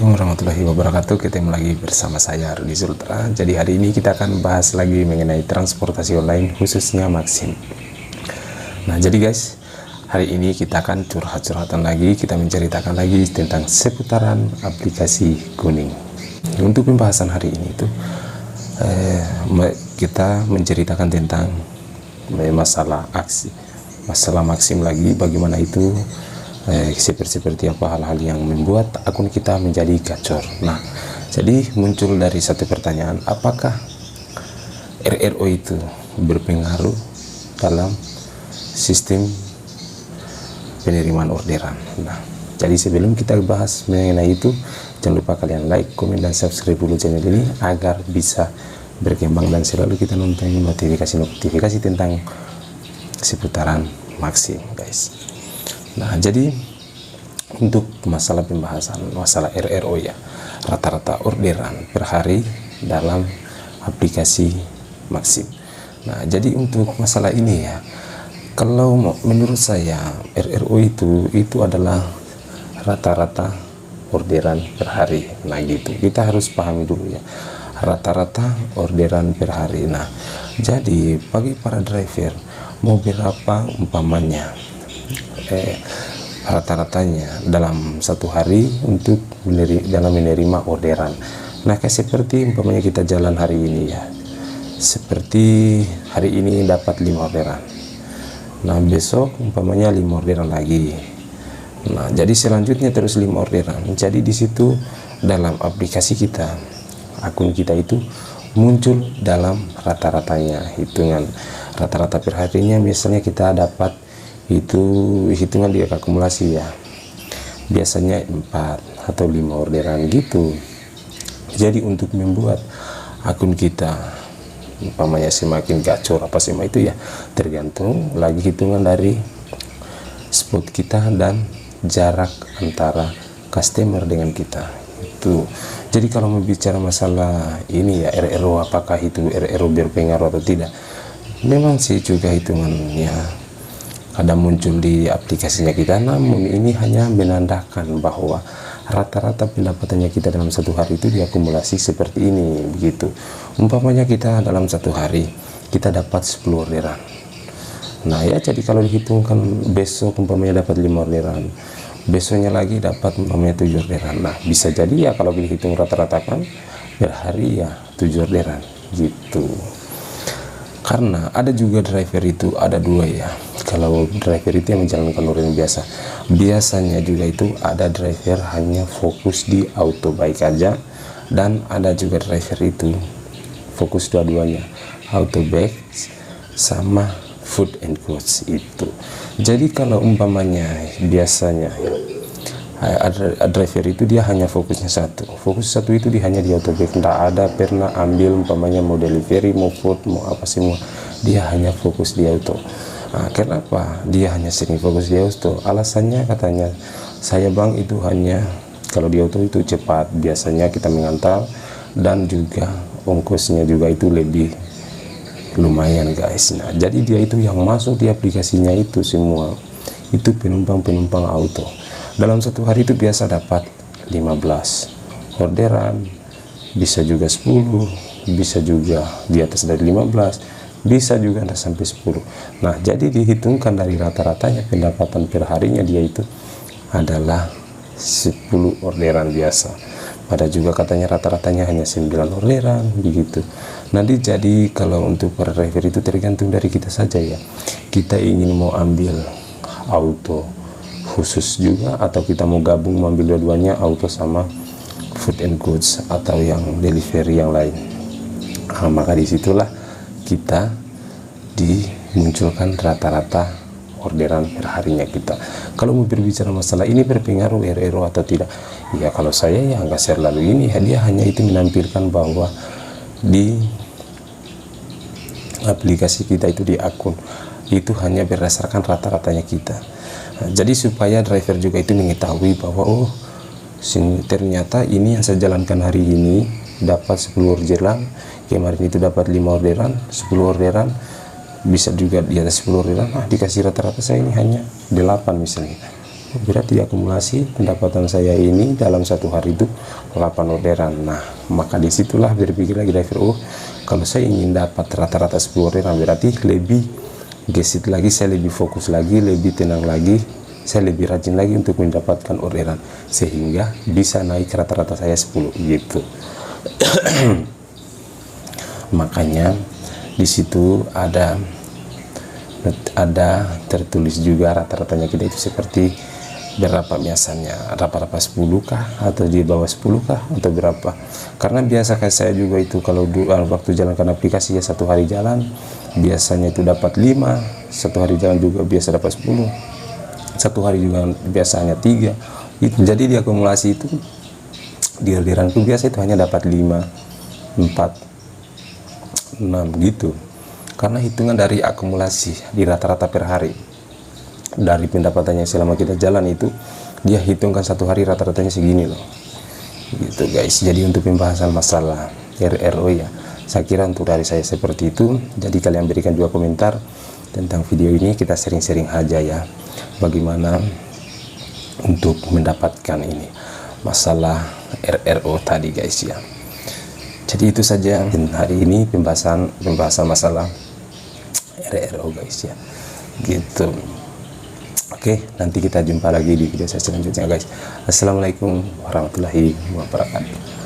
Assalamualaikum warahmatullahi wabarakatuh. Ketemu lagi bersama saya Rudi Sultra. Jadi hari ini kita akan bahas lagi mengenai transportasi online khususnya Maxim. Nah jadi guys, hari ini kita akan curhat-curhatan lagi. Kita menceritakan lagi tentang seputaran aplikasi kuning. Untuk pembahasan hari ini itu kita menceritakan tentang masalah Maxim lagi. Bagaimana itu seperti apa hal-hal yang membuat akun kita menjadi gacor. Nah, jadi muncul dari satu pertanyaan, apakah RRO itu berpengaruh dalam sistem penerimaan orderan? Nah, jadi sebelum kita bahas mengenai itu, jangan lupa kalian like, komen, dan subscribe dulu channel ini agar bisa berkembang dan selalu kita nonton notifikasi tentang seputaran Maxim, guys. Nah, jadi untuk masalah pembahasan masalah RRO ya, rata-rata orderan per hari dalam aplikasi Maxim. Nah, jadi untuk masalah ini ya, kalau menurut saya RRO itu adalah rata-rata orderan per hari. Nah, gitu. Kita harus pahami dulu ya, rata-rata orderan per hari. Nah, jadi bagi para driver mau berapa umpamanya rata-ratanya dalam satu hari untuk menerima orderan. Nah, kayak seperti umpamanya kita jalan hari ini ya, seperti hari ini dapat 5 orderan. Nah, besok umpamanya 5 orderan lagi. Nah, jadi selanjutnya terus 5 orderan. Jadi di situ dalam aplikasi kita, akun kita itu muncul dalam rata-ratanya, hitungan rata-rata per harinya. Misalnya kita dapat itu hitungan di akumulasi ya, biasanya 4 atau 5 orderan gitu. Jadi untuk membuat akun kita umpamanya semakin gacor apa sih itu ya, tergantung lagi hitungan dari spot kita dan jarak antara customer dengan kita itu. Jadi kalau berbicara masalah ini ya, RRO, apakah itu RRO berpengaruh atau tidak, memang sih juga hitungannya ada muncul di aplikasinya kita, namun ini hanya menandakan bahwa rata-rata pendapatannya kita dalam satu hari itu diakumulasi seperti ini begitu. Umpamanya kita dalam satu hari kita dapat 10 orderan. Nah ya, jadi kalau dihitungkan besok umpamanya dapat 5 orderan, besoknya lagi dapat umpamanya 7 orderan. Nah, bisa jadi ya kalau dihitung rata-ratakan per hari ya 7 orderan gitu. Karena ada juga driver itu ada 2 ya. Kalau driver itu yang menjalankan orderan biasa, biasanya juga itu ada driver hanya fokus di auto bike aja, dan ada juga driver itu fokus dua-duanya, auto bike sama food and goods itu. Jadi kalau umpamanya biasanya ada driver itu dia hanya fokus satu itu dia hanya di auto bike, tidak ada pernah ambil umpamanya mau delivery, mau food, mau apa semua, dia hanya fokus di auto. Nah, kenapa dia hanya sering fokus di auto? Alasannya katanya, saya bang itu hanya kalau di auto itu cepat, biasanya kita mengantar, dan juga ongkosnya juga itu lebih lumayan guys. Nah, jadi dia itu yang masuk di aplikasinya itu semua itu penumpang auto. Dalam satu hari itu biasa dapat 15 orderan, bisa juga 10, bisa juga di atas dari 15, bisa juga ada sampai 10. Nah, jadi dihitungkan dari rata-ratanya pendapatan per harinya dia itu adalah 10 orderan biasa. Pada juga katanya rata-ratanya hanya 9 orderan begitu. Nanti jadi kalau untuk para driver itu tergantung dari kita saja ya. Kita ingin mau ambil auto khusus juga, atau kita mau gabung mengambil dua-duanya, auto sama food and goods atau yang delivery yang lain. Nah, maka disitulah kita dimunculkan rata-rata orderan per harinya kita. Kalau mau berbicara masalah ini berpengaruh RRO atau tidak, ya kalau saya ya nggak selalu ini ya, dia hanya itu menampilkan bahwa di aplikasi kita itu di akun itu hanya berdasarkan rata-ratanya kita. Nah, jadi supaya driver juga itu mengetahui bahwa oh ternyata ini yang saya jalankan hari ini dapat 10 orderan, kemarin itu dapat 5 orderan, 10 orderan, bisa juga di atas 10 orderan. Nah, dikasih rata-rata saya ini hanya 8 misalnya. berarti akumulasi pendapatan saya ini dalam satu hari itu 8 orderan. Nah, maka disitulah berpikir lagi driver, oh kalau saya ingin dapat rata-rata 10 orderan, berarti lebih gesit lagi, saya lebih fokus lagi, lebih tenang lagi, saya lebih rajin lagi untuk mendapatkan orderan, sehingga bisa naik rata-rata saya 10 gitu. Makanya di situ ada tertulis juga rata-ratanya kita itu seperti berapa biasanya, rata-rata 10 kah atau di bawah 10 kah atau berapa. Karena biasa kayak saya juga itu kalau waktu jalankan aplikasi ya, satu hari jalan biasanya itu dapat 5, satu hari jalan juga biasa dapat 10, satu hari juga biasanya 3 itu. Jadi di akumulasi itu di orderanku biasa itu hanya dapat 5, 4, 6 gitu, karena hitungan dari akumulasi di rata-rata per hari dari pendapatannya selama kita jalan itu, dia hitungkan satu hari rata-ratanya segini loh gitu guys. Jadi untuk pembahasan masalah RRO ya, saya kira untuk dari saya seperti itu. Jadi kalian berikan juga komentar tentang video ini, kita sering-sering aja ya bagaimana untuk mendapatkan ini masalah RRO tadi guys ya. Jadi itu saja hari ini pembahasan masalah RRO guys ya gitu. Oke, nanti kita jumpa lagi di video saya selanjutnya guys. Assalamualaikum warahmatullahi wabarakatuh.